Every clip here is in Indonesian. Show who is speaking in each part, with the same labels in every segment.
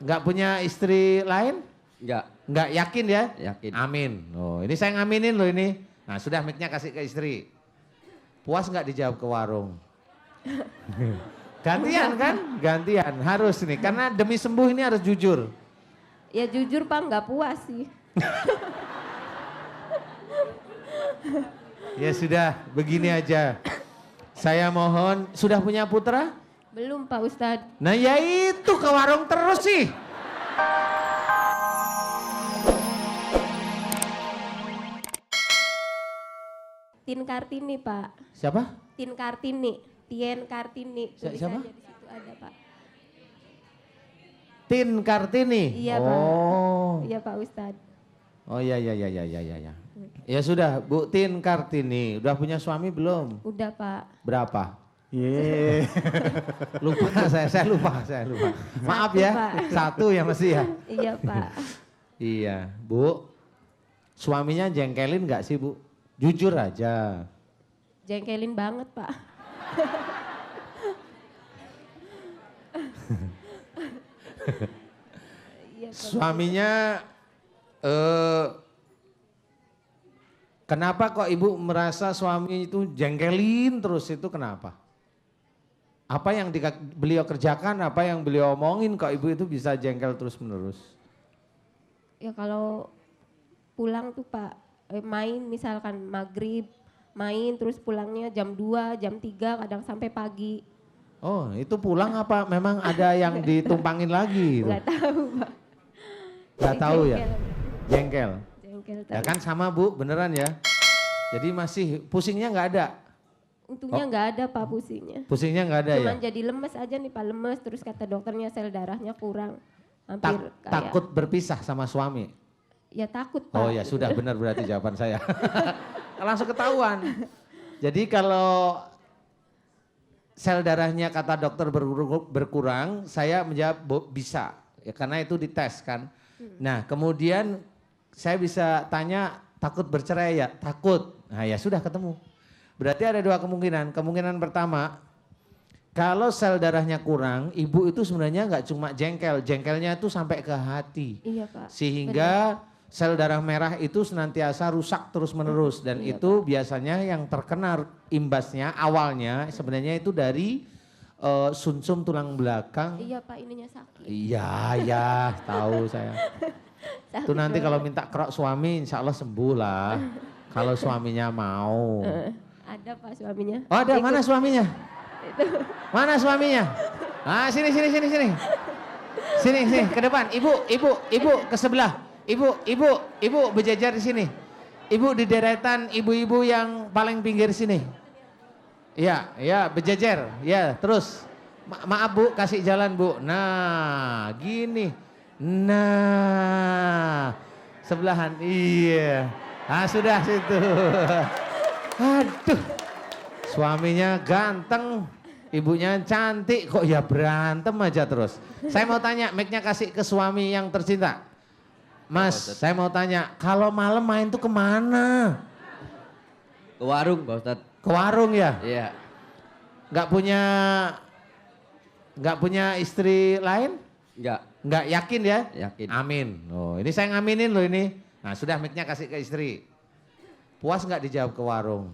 Speaker 1: Nggak punya istri lain?
Speaker 2: Enggak.
Speaker 1: Nggak yakin ya?
Speaker 2: Yakin.
Speaker 1: Amin. Oh, ini saya ngaminin loh ini. Nah, sudah mic-nya kasih ke istri. Puas nggak dijawab ke warung? Gantian kan? Gantian. Harus nih. Karena demi sembuh ini harus jujur.
Speaker 3: Ya jujur Pak nggak puas sih.
Speaker 1: Ya sudah, begini aja. Saya mohon, sudah punya putra?
Speaker 3: Belum Pak Ustadz.
Speaker 1: Nah ya itu ke warung terus sih.
Speaker 3: Tin Kartini Pak.
Speaker 1: Siapa?
Speaker 3: Tin Kartini. Tien Kartini.
Speaker 1: Siapa?
Speaker 3: Tulisannya di situ ada Pak.
Speaker 1: Tin Kartini?
Speaker 3: Iya Pak.
Speaker 1: Oh.
Speaker 3: Iya Pak Ustadz.
Speaker 1: Oh iya. Ya sudah, Bu Tin Kartini. Udah punya suami belum?
Speaker 3: Udah Pak.
Speaker 1: Berapa? Lupa saya lupa. Maaf ya,
Speaker 3: Pak.
Speaker 1: satu ya mesti ya.
Speaker 3: Iya Pak.
Speaker 1: Iya, Bu. Suaminya jengkelin nggak sih Bu? Jujur aja.
Speaker 3: Jengkelin banget Pak. Iya, Pak.
Speaker 1: Suaminya, kenapa kok Ibu merasa suami itu jengkelin terus itu kenapa? Apa yang beliau kerjakan, apa yang beliau omongin kok Ibu itu bisa jengkel terus menerus?
Speaker 3: Ya kalau pulang tuh Pak, main misalkan maghrib, main terus pulangnya jam 2, jam 3, kadang sampai pagi.
Speaker 1: Oh itu pulang apa memang ada yang ditumpangin lagi?
Speaker 3: Nggak tahu Pak.
Speaker 1: Nggak tahu ya? Jengkel.
Speaker 3: Jengkel
Speaker 1: Ya
Speaker 3: terus.
Speaker 1: kan sama Bu, beneran ya? Jadi masih pusingnya nggak ada?
Speaker 3: Untungnya nggak ada Pak pusingnya.
Speaker 1: Pusingnya nggak ada ya?
Speaker 3: Cuman jadi lemes aja nih Pak, lemes. Terus kata dokternya sel darahnya kurang. Hampir kayak.
Speaker 1: Takut berpisah sama suami?
Speaker 3: Ya takut Pak.
Speaker 1: Oh ya sudah benar berarti jawaban saya. Langsung ketahuan. Jadi kalau sel darahnya kata dokter berkurang, saya menjawab bisa. Ya karena itu dites kan. Nah kemudian saya bisa tanya takut bercerai ya? Takut. Nah ya sudah ketemu. Berarti ada dua kemungkinan. Kemungkinan pertama, kalau sel darahnya kurang, ibu itu sebenarnya nggak cuma jengkel. Jengkelnya itu sampai ke hati.
Speaker 3: Iya Pak.
Speaker 1: Sehingga sel darah merah itu senantiasa rusak terus menerus. Dan
Speaker 3: Iya,
Speaker 1: itu biasanya yang terkena imbasnya awalnya sebenarnya itu dari sumsum tulang belakang.
Speaker 3: Iya Pak, ininya sakit.
Speaker 1: Iya, tahu saya.
Speaker 3: Sakit
Speaker 1: Itu nanti
Speaker 3: banget.
Speaker 1: kalau minta kerok suami insya Allah sembuh lah. Kalau suaminya mau.
Speaker 3: Ada Pak suaminya.
Speaker 1: Oh ada,
Speaker 3: Ikut.
Speaker 1: mana suaminya? Mana suaminya? Ah sini. Sini, ke depan. Ibu, ke sebelah. Ibu berjajar di sini. Ibu di deretan ibu-ibu yang paling pinggir sini. Ya, berjajar. Ya, terus. Maaf Bu, kasih jalan Bu. Nah, gini. Nah, sebelahan. Iya. Ah, sudah situ. Aduh. Suaminya ganteng, ibunya cantik, kok ya berantem aja terus. Saya mau tanya, mic-nya kasih ke suami yang tercinta. Mas, saya mau tanya, kalau malam main tuh kemana?
Speaker 2: Ke warung Pak Ustadz.
Speaker 1: Ke warung ya?
Speaker 2: Iya.
Speaker 1: Nggak punya istri lain?
Speaker 2: Enggak.
Speaker 1: Nggak yakin ya?
Speaker 2: Yakin.
Speaker 1: Amin. Oh, ini saya ngaminin loh ini. Nah, sudah mic-nya kasih ke istri. Puas nggak dijawab ke warung?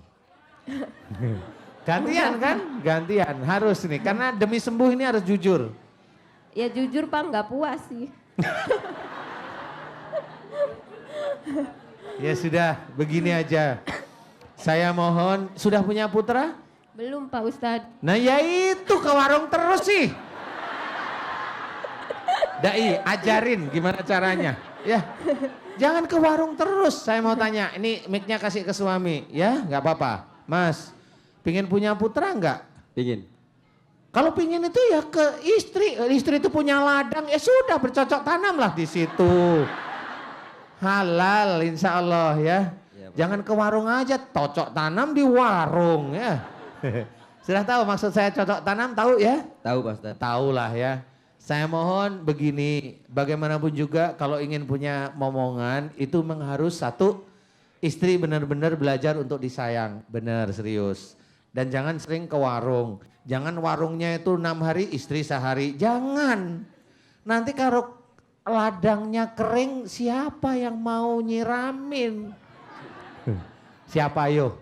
Speaker 1: Gantian kan? Gantian. Harus nih. Karena demi sembuh ini harus jujur.
Speaker 3: Ya jujur Pak nggak puas sih.
Speaker 1: Ya sudah, begini aja. Saya mohon, sudah punya putra?
Speaker 3: Belum Pak Ustadz.
Speaker 1: Nah ya itu ke warung terus sih. Dai, ajarin gimana caranya. Ya, jangan ke warung terus. Saya mau tanya, ini mic-nya kasih ke suami. Ya, nggak apa-apa. Mas, pingin punya putra nggak?
Speaker 2: Pingin.
Speaker 1: Kalau pingin itu ya ke istri. Istri itu punya ladang, ya sudah bercocok tanamlah di situ. Halal insya Allah ya.
Speaker 2: Ya, Pak.
Speaker 1: Jangan ke warung aja, cocok tanam di warung ya. Sudah tahu maksud saya cocok tanam, tahu ya?
Speaker 2: Tahu Pak Ustadz.
Speaker 1: Tahu lah ya. Saya mohon begini, bagaimanapun juga kalau ingin punya momongan itu memang harus satu, istri benar-benar belajar untuk disayang, benar serius. Dan jangan sering ke warung, jangan warungnya itu 6 hari istri sehari, jangan. Nanti kalau ladangnya kering, siapa yang mau nyiramin? Siapa ayo?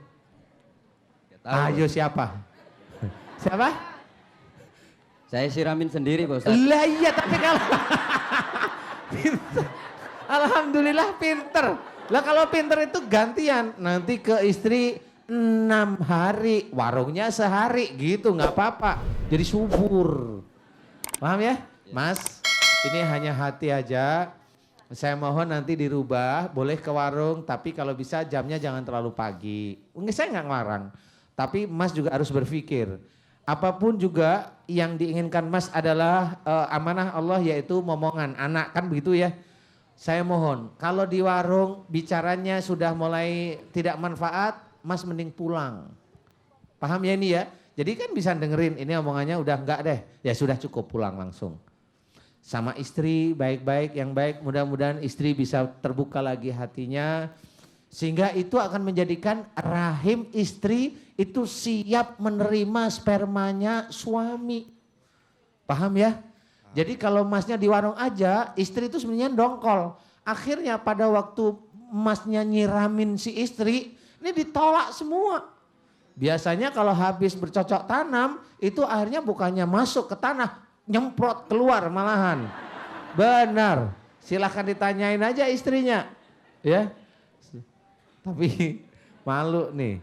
Speaker 2: Nggak tahu,
Speaker 1: Ayo
Speaker 2: Pak.
Speaker 1: siapa? Siapa?
Speaker 2: Saya siramin sendiri Pak Ustadz.
Speaker 1: Lah iya tapi kalau pinter. Alhamdulillah pinter. Lah kalau pinter itu gantian. Nanti ke istri 6 hari, warungnya sehari gitu nggak apa-apa. Jadi subur. Paham ya? Mas, ini hanya hati aja. Saya mohon nanti dirubah, boleh ke warung, tapi kalau bisa jamnya jangan terlalu pagi. Enggak, saya nggak ngelarang. Tapi Mas juga harus berpikir, apapun juga yang diinginkan Mas adalah amanah Allah yaitu momongan anak, kan begitu ya. Saya mohon, kalau di warung bicaranya sudah mulai tidak manfaat, Mas mending pulang. Paham ya ini ya? Jadi kan bisa dengerin, ini omongannya udah enggak deh, ya sudah cukup pulang langsung. Sama istri baik-baik, yang baik, mudah-mudahan istri bisa terbuka lagi hatinya. Sehingga itu akan menjadikan rahim istri itu siap menerima spermanya suami. Paham ya? Jadi kalau masnya di warung aja, istri itu sebenarnya dongkol. Akhirnya pada waktu masnya nyiramin si istri, ini ditolak semua. Biasanya kalau habis bercocok tanam, itu akhirnya bukannya masuk ke tanah, nyemprot keluar malahan. Benar, silahkan ditanyain aja istrinya. Ya, tapi malu nih.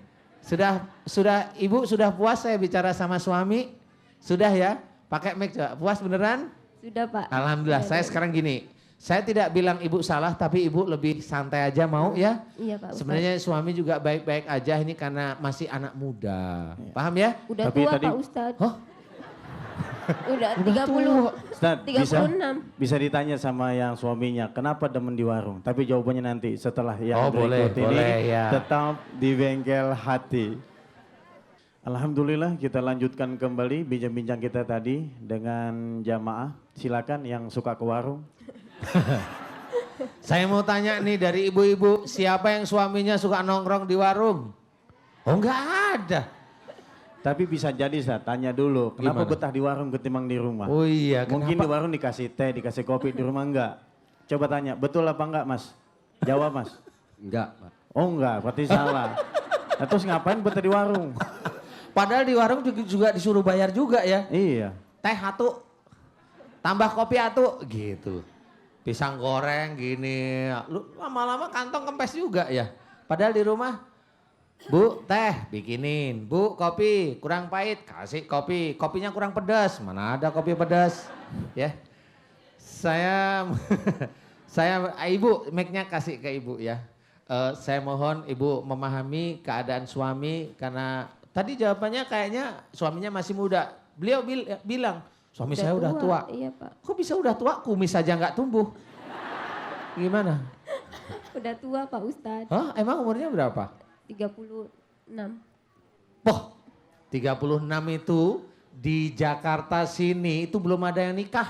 Speaker 1: Ibu sudah puas saya bicara sama suami? Sudah ya? Pakai mic coba. Puas beneran?
Speaker 3: Sudah Pak.
Speaker 1: Alhamdulillah. Saya sekarang gini. Saya tidak bilang ibu salah, tapi ibu lebih santai aja mau ya.
Speaker 3: Iya Pak Ustadz.
Speaker 1: Sebenarnya suami juga baik-baik aja ini karena masih anak muda. Paham ya?
Speaker 3: Udah
Speaker 4: Tapi
Speaker 3: tua
Speaker 4: tadi-
Speaker 3: Pak Ustadz.
Speaker 1: Hah?
Speaker 3: Udah
Speaker 1: Udah
Speaker 3: 30.
Speaker 4: Ustaz, bisa
Speaker 3: 36.
Speaker 4: bisa ditanya sama yang suaminya, kenapa demen di warung? Tapi jawabannya nanti setelah yang
Speaker 1: Oh, boleh,
Speaker 4: berikut ini.
Speaker 1: boleh, ya.
Speaker 4: Tetap di bengkel hati. Alhamdulillah kita lanjutkan kembali bincang-bincang kita tadi dengan jamaah. Silakan yang suka ke warung.
Speaker 1: Saya mau tanya nih dari ibu-ibu, siapa yang suaminya suka nongkrong di warung? Oh enggak ada.
Speaker 4: Tapi bisa jadi Ustaz, tanya dulu, kenapa
Speaker 1: Gimana?
Speaker 4: betah di warung ketimbang di rumah?
Speaker 1: Oh iya,
Speaker 4: Mungkin di
Speaker 1: kenapa?
Speaker 4: warung dikasih teh, dikasih kopi, di rumah enggak. Coba tanya, betul apa enggak Mas? Jawab Mas.
Speaker 2: Enggak Pak.
Speaker 4: Oh enggak, berarti salah. Nah, terus ngapain betah di warung?
Speaker 1: Padahal di warung juga disuruh bayar juga ya.
Speaker 4: Iya.
Speaker 1: Teh atu, tambah kopi atu, gitu. Pisang goreng gini, lu lama-lama kantong kempes juga ya. Padahal di rumah, Bu teh bikinin, Bu kopi kurang pahit, kasih kopi, kopinya kurang pedas, mana ada kopi pedas, ya. Ibu, mic-nya kasih ke ibu ya. Saya mohon ibu memahami keadaan suami karena tadi jawabannya kayaknya suaminya masih muda. Beliau bilang, suami saya udah tua.
Speaker 3: Iya Pak.
Speaker 1: Kok bisa udah tua? Kumis saja nggak tumbuh. Gimana?
Speaker 3: Udah tua Pak Ustadz.
Speaker 1: Hah? Emang umurnya berapa?
Speaker 3: 36.
Speaker 1: Poh, 36 itu di Jakarta sini itu belum ada yang nikah.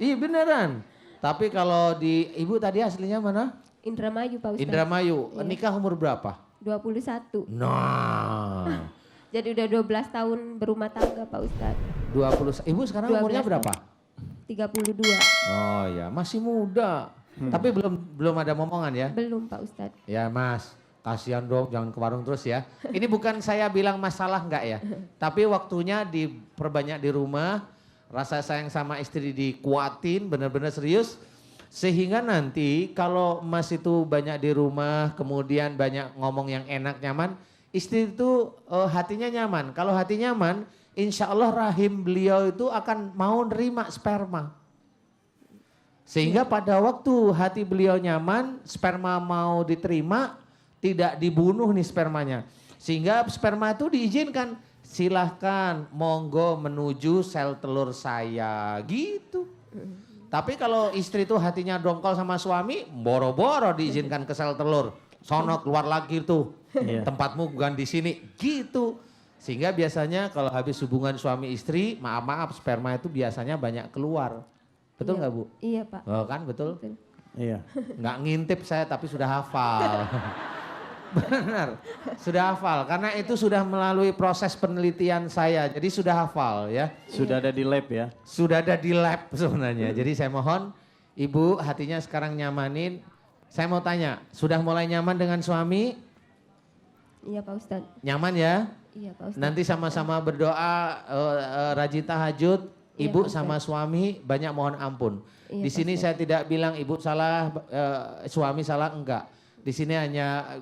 Speaker 1: Iya beneran. Tapi kalau di ibu tadi aslinya mana?
Speaker 3: Indramayu Pak Ustadz.
Speaker 1: Indramayu.
Speaker 3: Iya.
Speaker 1: Nikah umur berapa?
Speaker 3: 21.
Speaker 1: Nah,
Speaker 3: Jadi udah 12 tahun berumah tangga Pak Ustadz.
Speaker 1: 20. Ibu sekarang
Speaker 3: 12
Speaker 1: umurnya berapa?
Speaker 3: 32.
Speaker 1: Oh ya, masih muda. Tapi belum ada momongan ya.
Speaker 3: Belum Pak Ustadz.
Speaker 1: Ya Mas, kasihan dong jangan ke warung terus ya. Ini bukan saya bilang masalah enggak ya. Tapi waktunya diperbanyak di rumah. Rasa sayang sama istri dikuatin benar-benar serius. Sehingga nanti kalau Mas itu banyak di rumah, kemudian banyak ngomong yang enak nyaman. Istri itu hatinya nyaman. Kalau hati nyaman, insya Allah rahim beliau itu akan mau nerima sperma. Sehingga pada waktu hati beliau nyaman, sperma mau diterima, tidak dibunuh nih spermanya. Sehingga sperma itu diizinkan, silahkan monggo menuju sel telur saya gitu. Tapi kalau istri itu hatinya dongkol sama suami, boro-boro diizinkan ke sel telur. Sono keluar lagi tuh,
Speaker 4: Iya.
Speaker 1: tempatmu bukan di sini gitu. Sehingga biasanya kalau habis hubungan suami istri, maaf-maaf sperma itu biasanya banyak keluar. Betul
Speaker 3: Iya.
Speaker 1: nggak Bu?
Speaker 3: Iya Pak.
Speaker 1: Oh kan betul?
Speaker 3: Betul.
Speaker 4: Iya.
Speaker 1: Nggak ngintip saya tapi sudah hafal. Benar, sudah hafal karena itu sudah melalui proses penelitian saya. Jadi sudah hafal ya.
Speaker 4: Sudah ada di lab ya.
Speaker 1: Sudah ada di lab sebenarnya. Jadi saya mohon Ibu hatinya sekarang nyamanin. Saya mau tanya, sudah mulai nyaman dengan suami?
Speaker 3: Iya Pak Ustadz.
Speaker 1: Nyaman ya?
Speaker 3: Iya Pak Ustadz.
Speaker 1: Nanti sama-sama berdoa, rajin tahajud,
Speaker 3: Iya,
Speaker 1: ibu
Speaker 3: Pak
Speaker 1: sama suami banyak mohon ampun.
Speaker 3: Iya,
Speaker 1: Di
Speaker 3: Pak
Speaker 1: sini
Speaker 3: Ustadz.
Speaker 1: saya tidak bilang ibu salah, suami salah, enggak. Di sini hanya